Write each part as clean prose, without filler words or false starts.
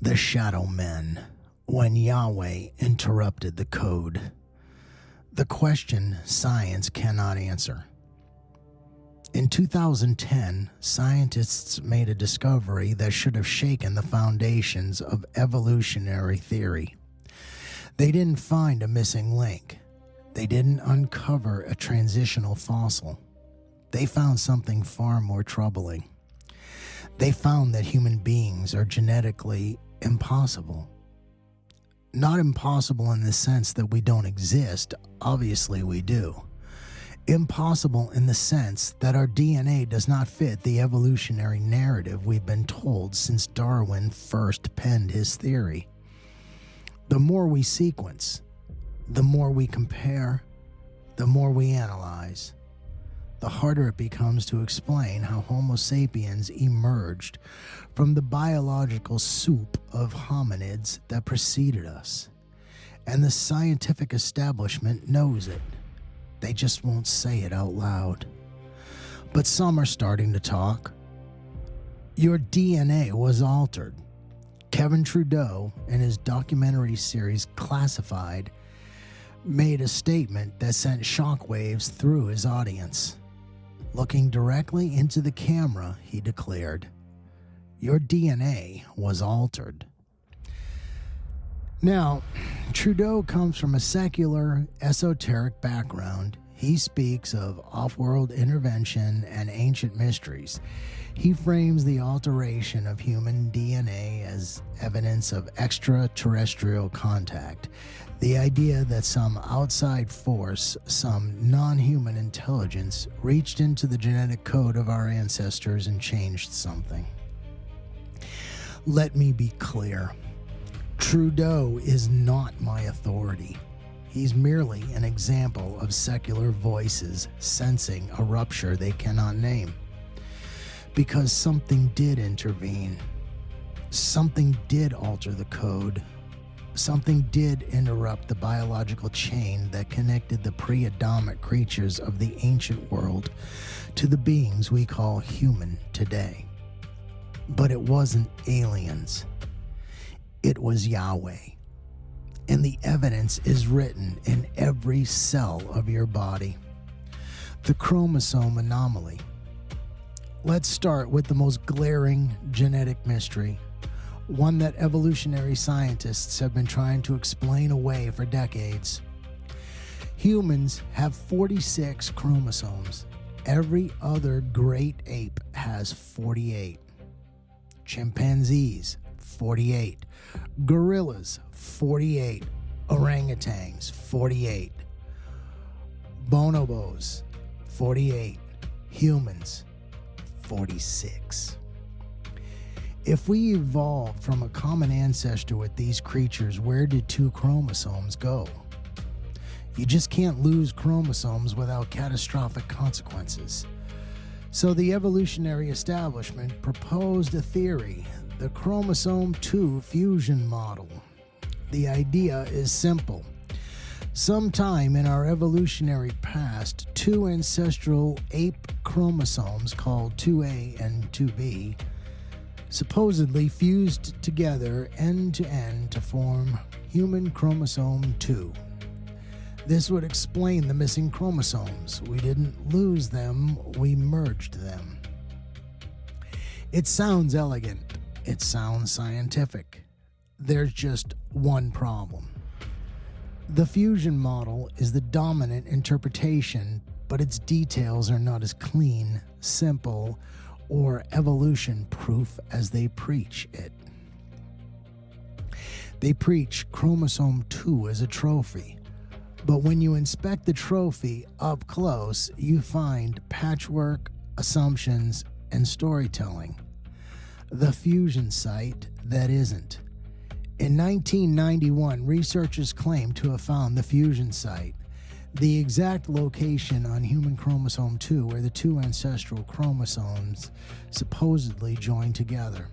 The Shadow Men, when Yahweh interrupted the code. The question science cannot answer. In 2010, scientists made a discovery that should have shaken the foundations of evolutionary theory. They didn't find a missing link. They didn't uncover a transitional fossil. They found something far more troubling. They found that human beings are genetically impossible. Not impossible in the sense that we don't exist. Obviously we do. Impossible in the sense that our DNA does not fit the evolutionary narrative we've been told since Darwin first penned his theory. The more we sequence, the more we compare, the more we analyze, the harder it becomes to explain how Homo sapiens emerged from the biological soup of hominids that preceded us. And the scientific establishment knows it. They just won't say it out loud. But some are starting to talk. Your DNA was altered. Kevin Trudeau, in his documentary series Classified, made a statement that sent shockwaves through his audience. Looking directly into the camera, he declared, "Your DNA was altered." Now, Trudeau comes from a secular, esoteric background. He speaks of off-world intervention and ancient mysteries. He frames the alteration of human DNA as evidence of extraterrestrial contact. The idea that some outside force, some non-human intelligence, reached into the genetic code of our ancestors and changed something. Let me be clear. Trudeau is not my authority. He's merely an example of secular voices sensing a rupture they cannot name. Because something did intervene. Something did alter the code. Something did interrupt the biological chain that connected the pre-Adamic creatures of the ancient world to the beings we call human today. But it wasn't aliens. It was Yahweh. And the evidence is written in every cell of your body. The chromosome anomaly. Let's start with the most glaring genetic mystery, one that evolutionary scientists have been trying to explain away for decades. Humans have 46 chromosomes. Every other great ape has 48. Chimpanzees, 48. Gorillas, 48. Orangutans, 48. Bonobos, 48. Humans, 46. If we evolved from a common ancestor with these creatures, where did 2 chromosomes go? You just can't lose chromosomes without catastrophic consequences. So the evolutionary establishment proposed a theory, the chromosome 2 fusion model. The idea is simple. Sometime in our evolutionary past, 2 ancestral ape chromosomes called 2A and 2B supposedly fused together end to end to form human chromosome 2. This would explain the missing chromosomes. We didn't lose them, we merged them. It sounds elegant. It sounds scientific. There's just one problem. The fusion model is the dominant interpretation, but its details are not as clean, simple, or evolution-proof as they preach it. They preach chromosome 2 as a trophy, but when you inspect the trophy up close, you find patchwork, assumptions, and storytelling. The fusion site that isn't. In 1991, researchers claimed to have found the fusion site, the exact location on human chromosome 2 where the 2 ancestral chromosomes supposedly joined together.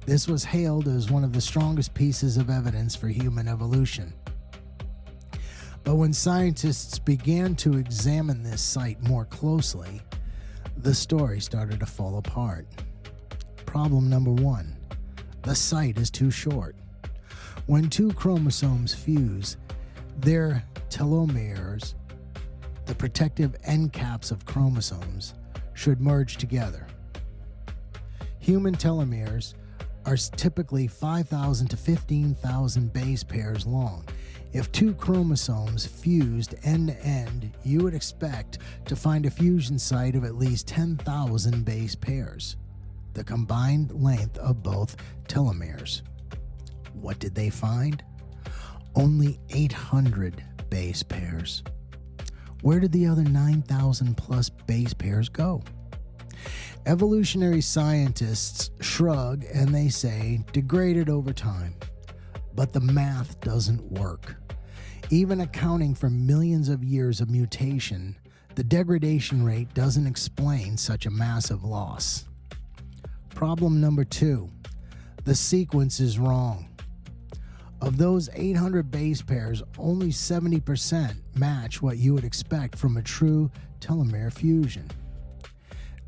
This was hailed as one of the strongest pieces of evidence for human evolution. But when scientists began to examine this site more closely, the story started to fall apart. Problem number 1. The site is too short. When two chromosomes fuse, their telomeres, the protective end caps of chromosomes, should merge together. Human telomeres are typically 5,000 to 15,000 base pairs long. If two chromosomes fused end to end, you would expect to find a fusion site of at least 10,000 base pairs, the combined length of both telomeres. What did they find? Only 800 base pairs. Where did the other 9,000 plus base pairs go? Evolutionary scientists shrug and they say degraded over time. But the math doesn't work. Even accounting for millions of years of mutation, the degradation rate doesn't explain such a massive loss. Problem number 2, the sequence is wrong. Of those 800 base pairs, only 70% match what you would expect from a true telomere fusion.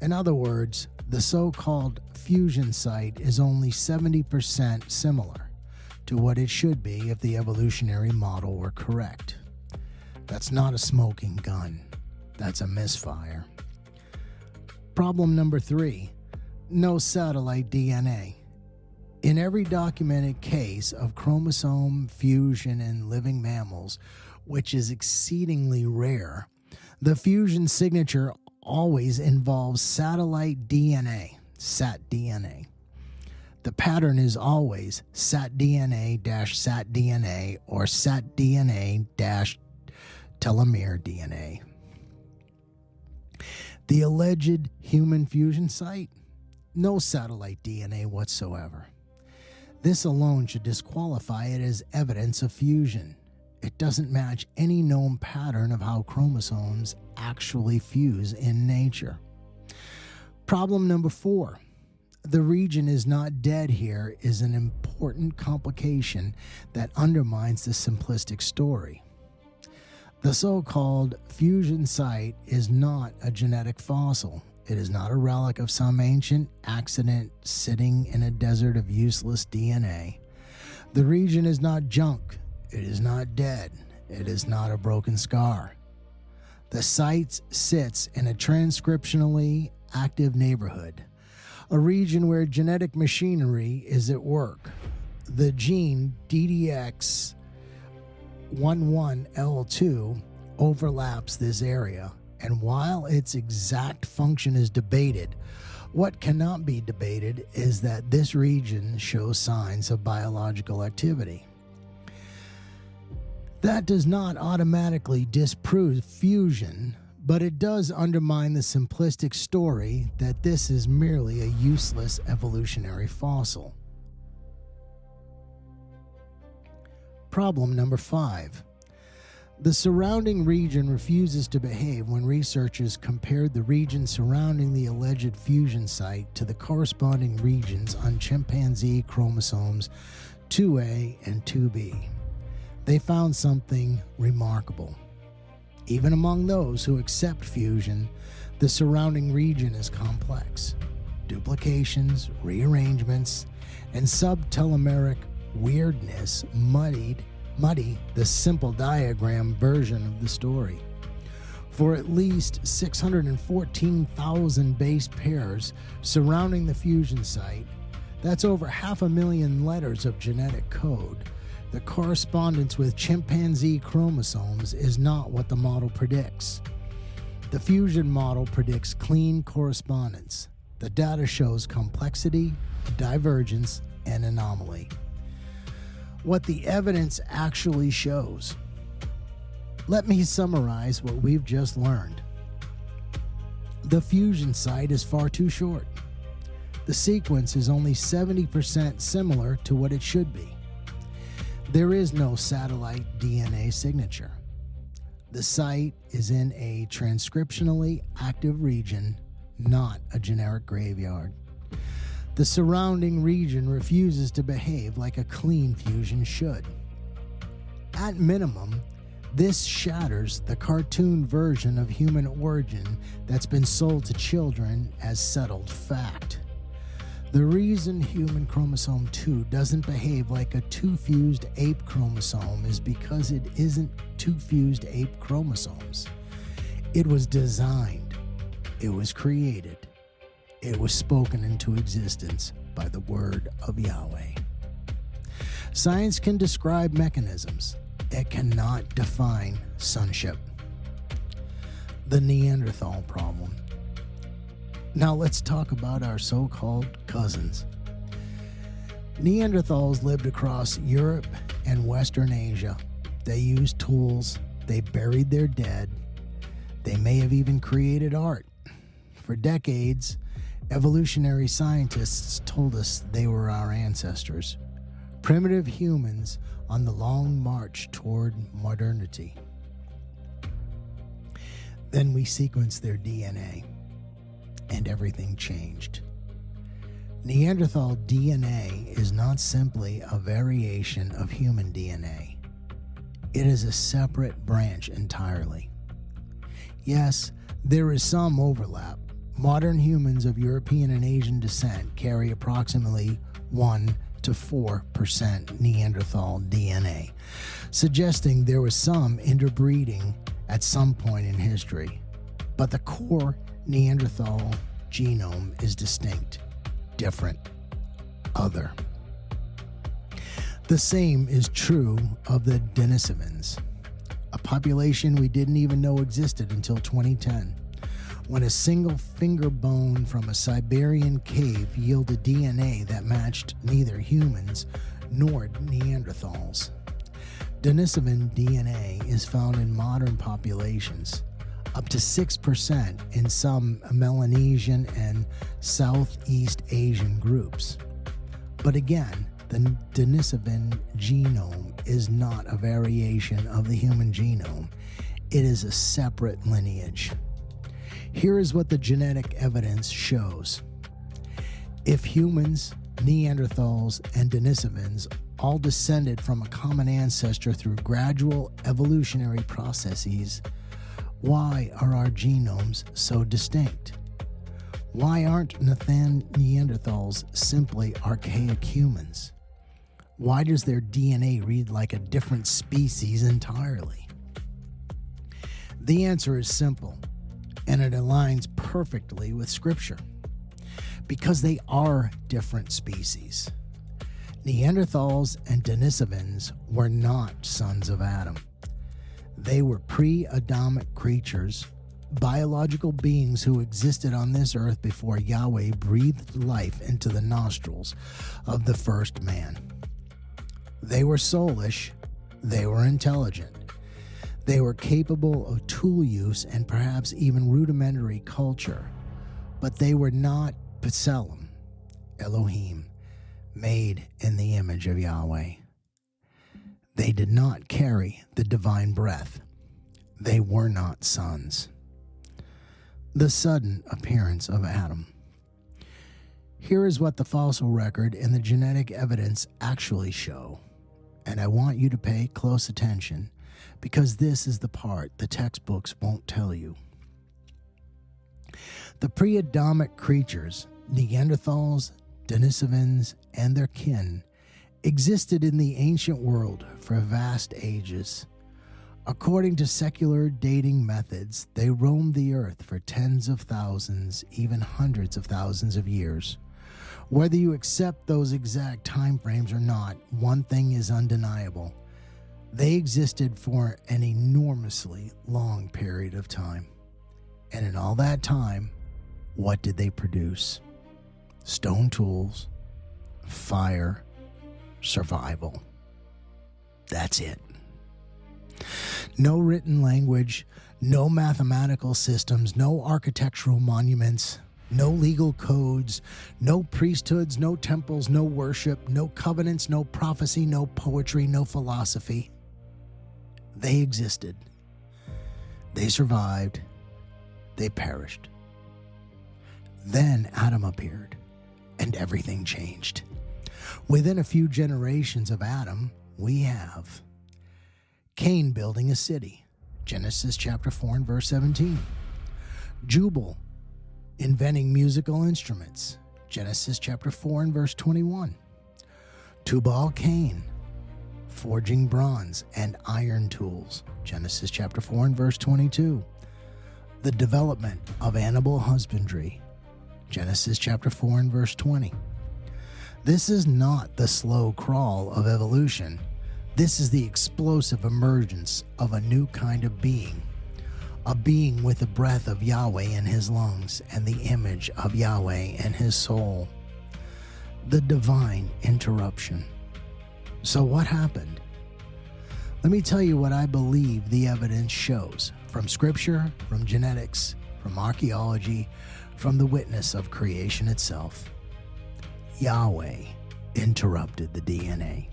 In other words, the so-called fusion site is only 70% similar to what it should be if the evolutionary model were correct. That's not a smoking gun. That's a misfire. Problem number 3, no satellite DNA. In every documented case of chromosome fusion in living mammals, which is exceedingly rare, the fusion signature always involves satellite DNA, satDNA. The pattern is always satDNA-satDNA or satDNA-telomere DNA. The alleged human fusion site? No satellite DNA whatsoever. This alone should disqualify it as evidence of fusion. It doesn't match any known pattern of how chromosomes actually fuse in nature. Problem number 4. The region is not dead here is an important complication that undermines the simplistic story. The so-called fusion site is not a genetic fossil. It is not a relic of some ancient accident sitting in a desert of useless DNA. The region is not junk. It is not dead. It is not a broken scar. The site sits in a transcriptionally active neighborhood, a region where genetic machinery is at work. The gene DDX11L2 overlaps this area, and while its exact function is debated, what cannot be debated is that this region shows signs of biological activity. That does not automatically disprove fusion, but it does undermine the simplistic story that this is merely a useless evolutionary fossil. Problem number 5. The surrounding region refuses to behave when researchers compared the region surrounding the alleged fusion site to the corresponding regions on chimpanzee chromosomes 2A and 2B. They found something remarkable. Even among those who accept fusion, the surrounding region is complex. Duplications, rearrangements, and subtelomeric weirdness muddy the simple diagram version of the story. For at least 614,000 base pairs surrounding the fusion site, that's over 500,000 letters of genetic code. The correspondence with chimpanzee chromosomes is not what the model predicts. The fusion model predicts clean correspondence. The data shows complexity, divergence, and anomaly. What the evidence actually shows. Let me summarize what we've just learned. The fusion site is far too short. The sequence is only 70% similar to what it should be. There is no satellite DNA signature. The site is in a transcriptionally active region, not a generic graveyard. The surrounding region refuses to behave like a clean fusion should. At minimum, this shatters the cartoon version of human origin that's been sold to children as settled fact. The reason human chromosome 2 doesn't behave like a two-fused ape chromosome is because it isn't two fused ape chromosomes. It was designed, it was created, it was spoken into existence by the word of Yahweh. Science can describe mechanisms, it cannot define sonship. The Neanderthal problem. Now let's talk about our so-called cousins. Neanderthals lived across Europe and Western Asia. They used tools, they buried their dead, they may have even created art. For decades, evolutionary scientists told us they were our ancestors, primitive humans on the long march toward modernity. Then we sequenced their DNA, and everything changed. Neanderthal DNA is not simply a variation of human DNA. It is a separate branch entirely. Yes, there is some overlap. Modern humans of European and Asian descent carry approximately 1 to 4% Neanderthal DNA, suggesting there was some interbreeding at some point in history. But the core Neanderthal genome is distinct, different, other. The same is true of the Denisovans, a population we didn't even know existed until 2010, when a single finger bone from a Siberian cave yielded DNA that matched neither humans nor Neanderthals. Denisovan DNA is found in modern populations, up to 6% in some Melanesian and Southeast Asian groups. But again, the Denisovan genome is not a variation of the human genome. It is a separate lineage. Here is what the genetic evidence shows. If humans, Neanderthals, and Denisovans all descended from a common ancestor through gradual evolutionary processes, why are our genomes so distinct? Why aren't Neanderthals simply archaic humans? Why does their DNA read like a different species entirely? The answer is simple, and it aligns perfectly with Scripture. Because they are different species. Neanderthals and Denisovans were not sons of Adam. They were pre-Adamic creatures, biological beings who existed on this earth before Yahweh breathed life into the nostrils of the first man. They were soulish, they were intelligent, they were capable of tool use and perhaps even rudimentary culture, but they were not B'Tselem, Elohim, made in the image of Yahweh. They did not carry the divine breath. They were not sons. The sudden appearance of Adam. Here is what the fossil record and the genetic evidence actually show, and I want you to pay close attention because this is the part the textbooks won't tell you. The pre-Adamic creatures, Neanderthals, Denisovans, and their kin, existed in the ancient world for vast ages. According to secular dating methods, they roamed the earth for tens of thousands, even hundreds of thousands of years. Whether you accept those exact time frames or not, one thing is undeniable. They existed for an enormously long period of time. And in all that time, what did they produce? Stone tools, fire, survival. That's it. No written language, no mathematical systems, no architectural monuments, no legal codes, no priesthoods, no temples, no worship, no covenants, no prophecy, no poetry, no philosophy. They existed. They survived. They perished. Then Adam appeared, and everything changed. Within a few generations of Adam, we have Cain building a city, Genesis chapter 4 and verse 17. Jubal inventing musical instruments, Genesis chapter 4 and verse 21. Tubal-Cain, forging bronze and iron tools. Genesis chapter 4 and verse 22. The development of animal husbandry. Genesis chapter 4 and verse 20. This is not the slow crawl of evolution. This is the explosive emergence of a new kind of being. A being with the breath of Yahweh in his lungs and the image of Yahweh in his soul. The divine interruption. So what happened? Let me tell you what I believe the evidence shows from scripture, from genetics, from archaeology, from the witness of creation itself. Yahweh interrupted the DNA.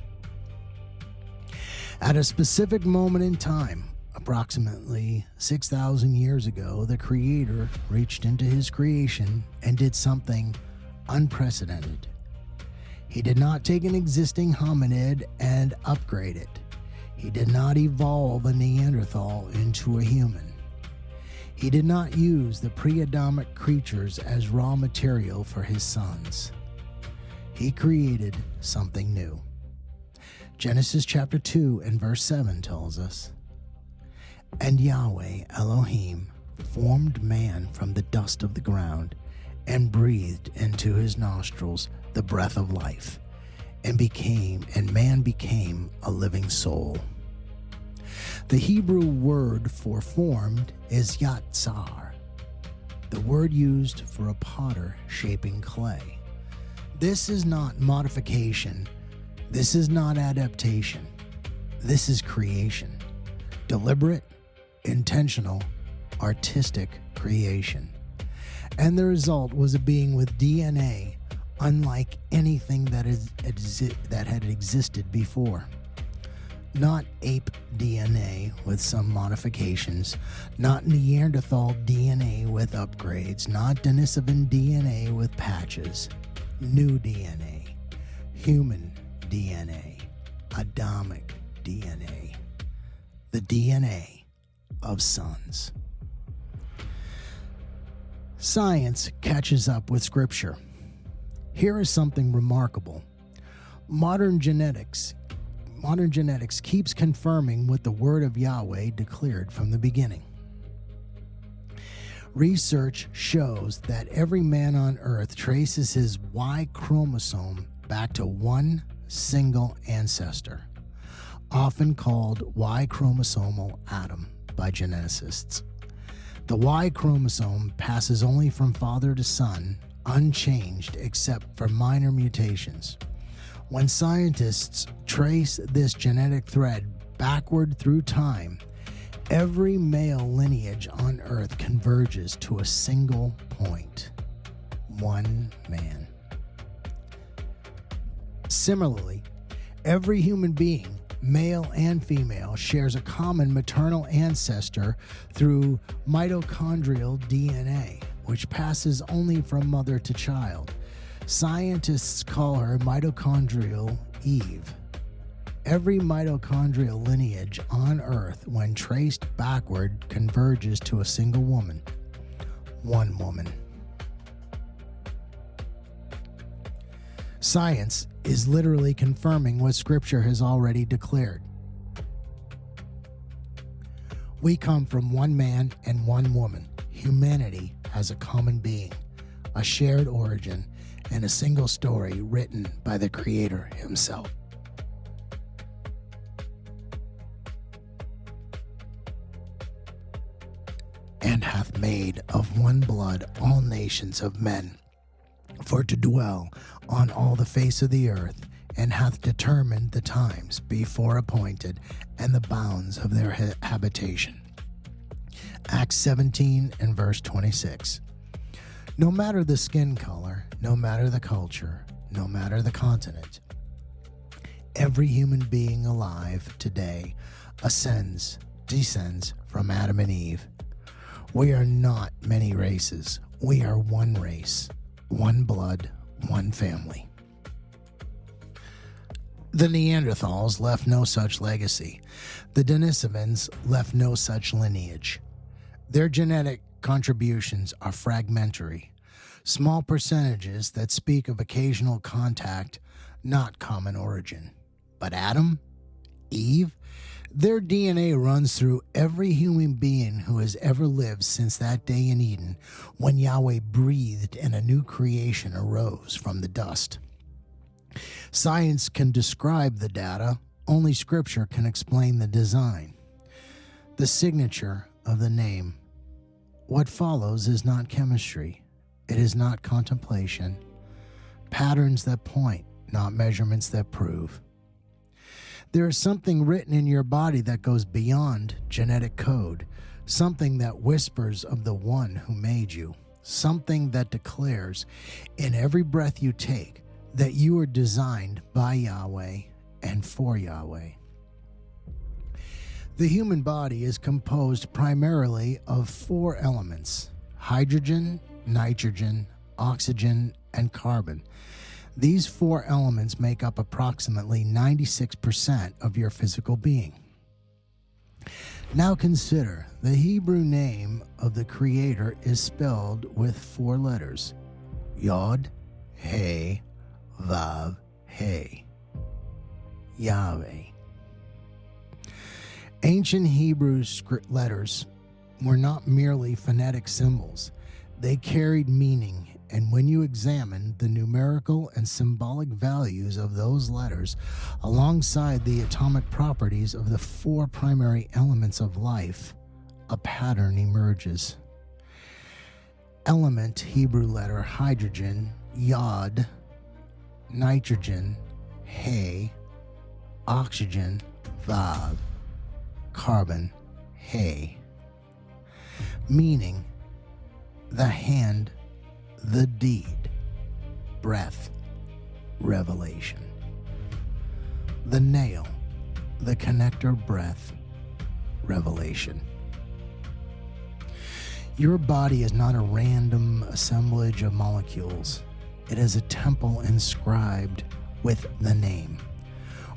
At a specific moment in time, approximately 6,000 years ago, the Creator reached into his creation and did something unprecedented. He did not take an existing hominid and upgrade it. He did not evolve a Neanderthal into a human. He did not use the pre-Adamic creatures as raw material for his sons. He created something new. Genesis chapter 2 and verse 7 tells us, "And Yahweh Elohim formed man from the dust of the ground and breathed into his nostrils the breath of life, and man became a living soul." The Hebrew word for formed is yatzar, the word used for a potter shaping clay. This is not modification. This is not adaptation. This is creation. Deliberate, intentional, artistic creation. And the result was a being with DNA unlike anything that had existed before. Not ape DNA with some modifications, not Neanderthal DNA with upgrades, not Denisovan DNA with patches. New DNA, human DNA, Adamic DNA, the DNA of sons. Science catches up with Scripture. Here is something remarkable. Modern genetics keeps confirming what the word of Yahweh declared from the beginning. Research shows that every man on earth traces his Y chromosome back to one single ancestor, often called Y chromosomal Adam by geneticists. The Y chromosome passes only from father to son, unchanged except for minor mutations. When scientists trace this genetic thread backward through time, every male lineage on Earth converges to a single point: one man. Similarly, every human being, male and female, shares a common maternal ancestor through mitochondrial DNA, which passes only from mother to child. Scientists call her mitochondrial Eve. Every mitochondrial lineage on Earth, when traced backward, converges to a single woman. One woman. Science is literally confirming what Scripture has already declared. We come from one man and one woman. Humanity has a common being, a shared origin, and a single story written by the Creator himself. And hath made of one blood all nations of men, for to dwell on all the face of the earth, and hath determined the times before appointed, and the bounds of their habitation. Acts 17 and verse 26. No matter the skin color, no matter the culture, no matter the continent, every human being alive today descends from Adam and Eve. We are not many races. We are one race, one blood, one family. The Neanderthals left no such legacy. The Denisovans left no such lineage. Their genetic contributions are fragmentary. Small percentages that speak of occasional contact, not common origin. But Adam, Eve, their DNA runs through every human being who has ever lived since that day in Eden when Yahweh breathed and a new creation arose from the dust. Science can describe the data, only Scripture can explain the design. The signature of the name. What follows is not chemistry. It is not contemplation. Patterns that point, not measurements that prove. There is something written in your body that goes beyond genetic code, something that whispers of the one who made you, something that declares in every breath you take that you are designed by Yahweh and for Yahweh. The human body is composed primarily of 4 elements: hydrogen, nitrogen, oxygen, and carbon. These 4 elements make up approximately 96% of your physical being. Now consider the Hebrew name of the Creator is spelled with 4 letters: Yod, He, Vav, He. Yahweh. Ancient Hebrew script letters were not merely phonetic symbols. They carried meaning, and when you examine the numerical and symbolic values of those letters alongside the atomic properties of the 4 primary elements of life, a pattern emerges. Element Hebrew letter hydrogen, Yod, nitrogen, He, oxygen, Vav, carbon, He. Meaning, the hand, the deed, breath, revelation. The nail, the connector, breath, revelation. Your body is not a random assemblage of molecules. It is a temple inscribed with the name.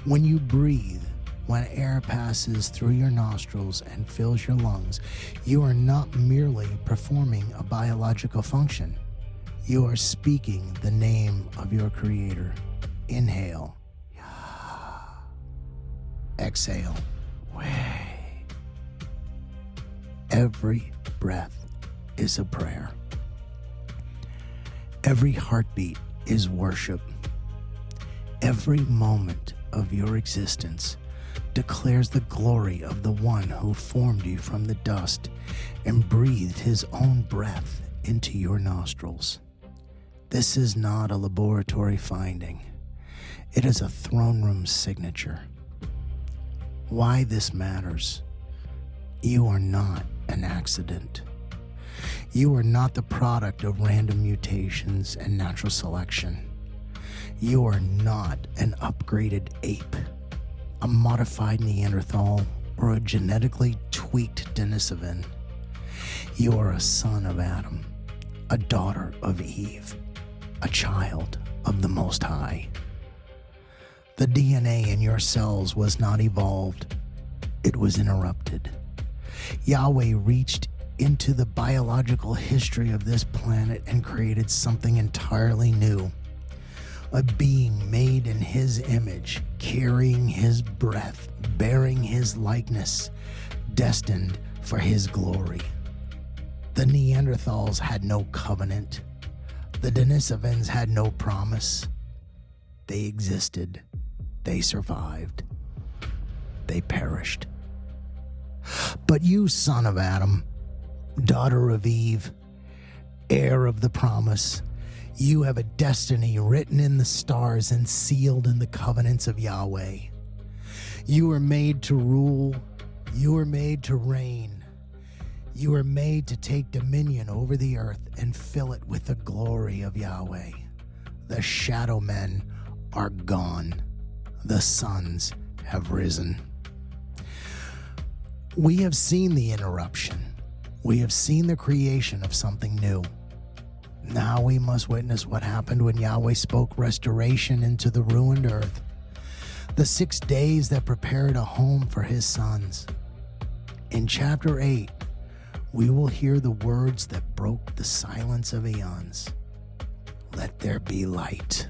When you breathe, when air passes through your nostrils and fills your lungs, you are not merely performing a biological function. You are speaking the name of your Creator. Inhale. Exhale. Way. Every breath is a prayer. Every heartbeat is worship. Every moment of your existence declares the glory of the one who formed you from the dust and breathed his own breath into your nostrils. This is not a laboratory finding. It is a throne room signature. Why this matters? You are not an accident. You are not the product of random mutations and natural selection. You are not an upgraded ape, a modified Neanderthal, or a genetically tweaked Denisovan. You are a son of Adam, a daughter of Eve, a child of the Most High. The DNA in your cells was not evolved, it was interrupted. Yahweh reached into the biological history of this planet and created something entirely new. A being made in his image, carrying his breath, bearing his likeness, destined for his glory. The Neanderthals had no covenant. The Denisovans had no promise. They existed. They survived. They perished. But you, son of Adam, daughter of Eve, heir of the promise, you have a destiny written in the stars and sealed in the covenants of Yahweh. You are made to rule. You are made to reign. You are made to take dominion over the earth and fill it with the glory of Yahweh. The shadow men are gone. The suns have risen. We have seen the interruption. We have seen the creation of something new. Now we must witness what happened when Yahweh spoke restoration into the ruined earth. The 6 days that prepared a home for his sons. In chapter 8, we will hear the words that broke the silence of eons. let there be light.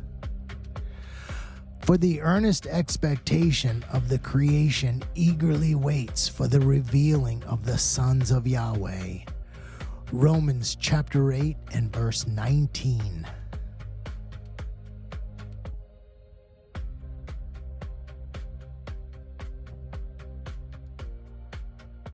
For the earnest expectation of the creation eagerly waits for the revealing of the sons of Yahweh. Romans chapter 8 and verse 19.